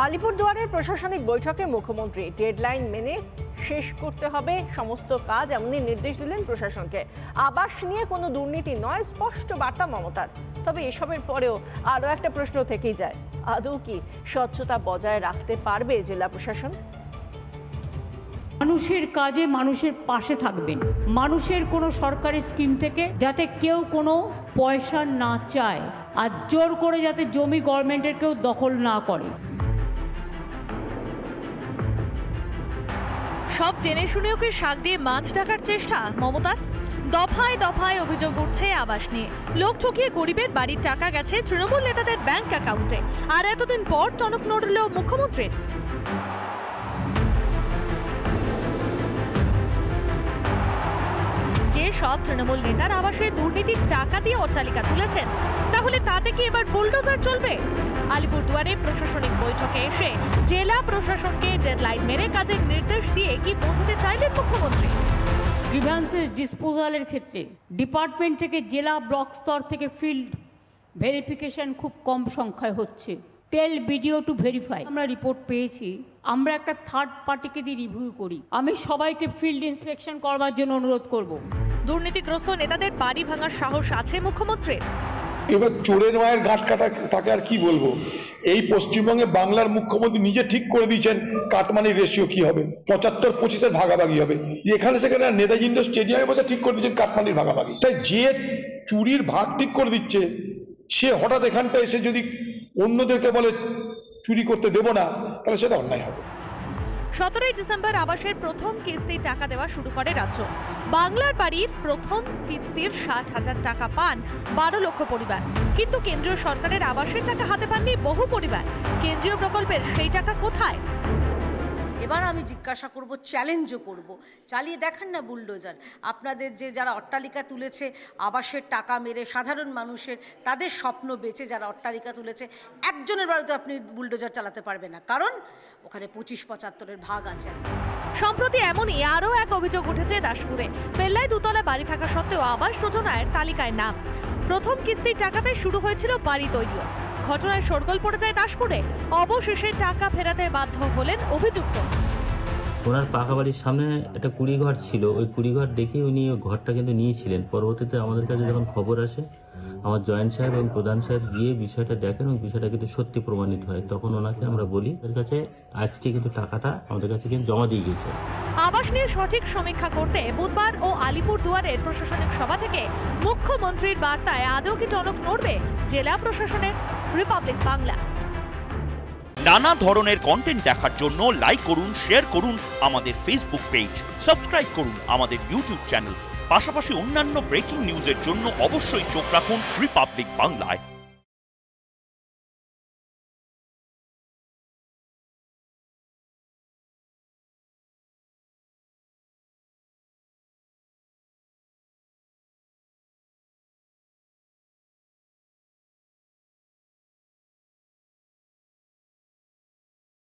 আলিপুরদুয়ারের প্রশাসনিক বৈঠকে মুখ্যমন্ত্রী ডেডলাইন মেনে শেষ করতে হবে সমস্ত কাজ এমনই নির্দেশ দিলেন প্রশাসনকে। আবাস নিয়ে কোনো দুর্নীতি নয়, স্পষ্ট বার্তা মমতার। তবে এসবের পরেও আরও একটা প্রশ্ন থেকেই যায়, আদৌ কি স্বচ্ছতা বজায় রাখতে পারবে জেলা প্রশাসন? মানুষের কাজে মানুষের পাশে থাকবেন, মানুষের কোনো সরকারি স্কিম থেকে যাতে কেউ কোনো পয়সা না চায়, আর জোর করে যাতে জমি গভর্নমেন্টের কেউ দখল না করে। সব জেনে শুনেও কি শাক দিয়ে মাছ ঢাকার চেষ্টা মমতার? দফায় দফায় অভিযোগ উঠছে আবাস নিয়ে। লোক ঠকিয়ে গরিবের বাড়ির টাকা গেছে তৃণমূল নেতাদের ব্যাংক অ্যাকাউন্টে, আর এতদিন পর টনক নড়ল মুখ্যমন্ত্রীর। যে সব তৃণমূল নেতার আবাসে দুর্নীতির টাকা দিয়ে অট্টালিকা তুলেছেন, তাহলে তাতে কি এবার বুলডোজার চলবে? আলিপুরদুয়ারে প্রশাসনিক বৈঠকে এসে জেলা প্রশাসনকে ডেডলাইন মেরে কাজের নির্দেশ দিয়ে কি বোঝাতে চাইলেন মুখ্যমন্ত্রী? গ্রিভ্যান্সেস ডিসপোজালের ক্ষেত্রে ডিপার্টমেন্ট থেকে জেলা ব্লক স্তর থেকে ফিল্ড ভেরিফিকেশন খুব কম সংখ্যায় হচ্ছে। টেল ভিডিও টু ভেরিফাই আমরা রিপোর্ট পেয়েছি, আমরা একটা থার্ড পার্টিকে দিয়ে রিভিউ করি। আমি সবাইকে ফিল্ড ইন্সপেকশন করবার জন্য অনুরোধ করব। দুর্নীতিগ্রস্ত নেতাদের বাড়ি ভাঙার সাহস আছে মুখ্যমন্ত্রীর? এবার চোরের মায়ের গাঁট কাটা, তাকে আর কি বলবো। এই পশ্চিমবঙ্গে বাংলার মুখ্যমন্ত্রী নিজে ঠিক করে দিয়েছেন কাটমানির রেশিও কি হবে, 75-25-এর ভাগাভাগি হবে। এখানে সেখানে নেতাজি ইন্ডোর স্টেডিয়ামে বসে ঠিক করে দিচ্ছেন কাটমানির ভাগাভাগি। তাই যে চুরির ভাগ ঠিক করে দিচ্ছে, সে হঠাৎ এখানটা এসে যদি অন্যদেরকে বলে চুরি করতে দেব না, তাহলে সেটা অন্যায় হবে। 17 ডিসেম্বর আবাসের প্রথম কিস্তির টাকা দেওয়া শুরু করে রাজ্য। বাংলার বাড়ির প্রথম কিস্তির 60,000 টাকা পান 12 লক্ষ পরিবার, কিন্তু কেন্দ্রীয় সরকারের আবাসের টাকা হাতে পাননি বহু পরিবার। কেন্দ্রীয় প্রকল্পের সেই টাকা কোথায়? এবার আমি জিজ্ঞাসা করব, চ্যালেঞ্জও করব, চালিয়ে দেখান না বুলডোজার। আপনাদের যে যারা অট্টালিকা তুলেছে আবাসের টাকা মেরে, সাধারণ মানুষের তাদের স্বপ্ন বেচে যারা অট্টালিকা তুলেছে, একজনের বাড়িতে আপনি বুলডোজার চালাতে পারবেন না, কারণ ওখানে 25-75-এর ভাগ আছে। সম্প্রতি এমনই আরও এক অভিযোগ উঠেছে দাসপুরে। পেল্লায় দুতলা বাড়ি থাকা সত্ত্বেও আবাস যোজনার তালিকায় নাম। প্রথম কিস্তির টাকা পেয়ে শুরু হয়েছিল বাড়ি তৈরিও। ঘটনায় শোরগোল পড়ে যায় দাসপুরে। অবশেষে টাকা ফেরাতে বাধ্য হলেন অভিযুক্ত। ওনার পাকা বাড়ির সামনে একটা কুড়িঘর ছিল, ওই কুড়িঘর দেখে উনি ওই ঘরটা কিন্তু নিয়েছিলেন। পরবর্তীতে আমাদের কাছে যখন খবর আসে, আমার জয়েন্ট সাহেব এবং প্রধান সাহেব গিয়ে বিষয়টা দেখেন এবং বিষয়টা কিন্তু সত্যি প্রমাণিত হয়। তখন ওনাকে আমরা বলি, এর কাছে আজকে কিন্তু টাকাটা আমাদের কাছে কিন্তু জমা দিয়ে গেছে। আবাস নিয়ে সঠিক সমীক্ষা করতে বুধবার ও আলিপুরদুয়ারের প্রশাসনিক সভা থেকে মুখ্যমন্ত্রীর বার্তায় আদৌ কি টনক নড়বে জেলা প্রশাসনের? রিপাবলিক বাংলা। নানা ধরনের কন্টেন্ট দেখার জন্য লাইক করুন, শেয়ার করুন আমাদের ফেসবুক পেজ, সাবস্ক্রাইব করুন আমাদের ইউটিউব চ্যানেল। পাশাপাশি অন্যান্য ব্রেকিং নিউজের জন্য অবশ্যই চোখ রাখুন রিপাবলিক বাংলায়।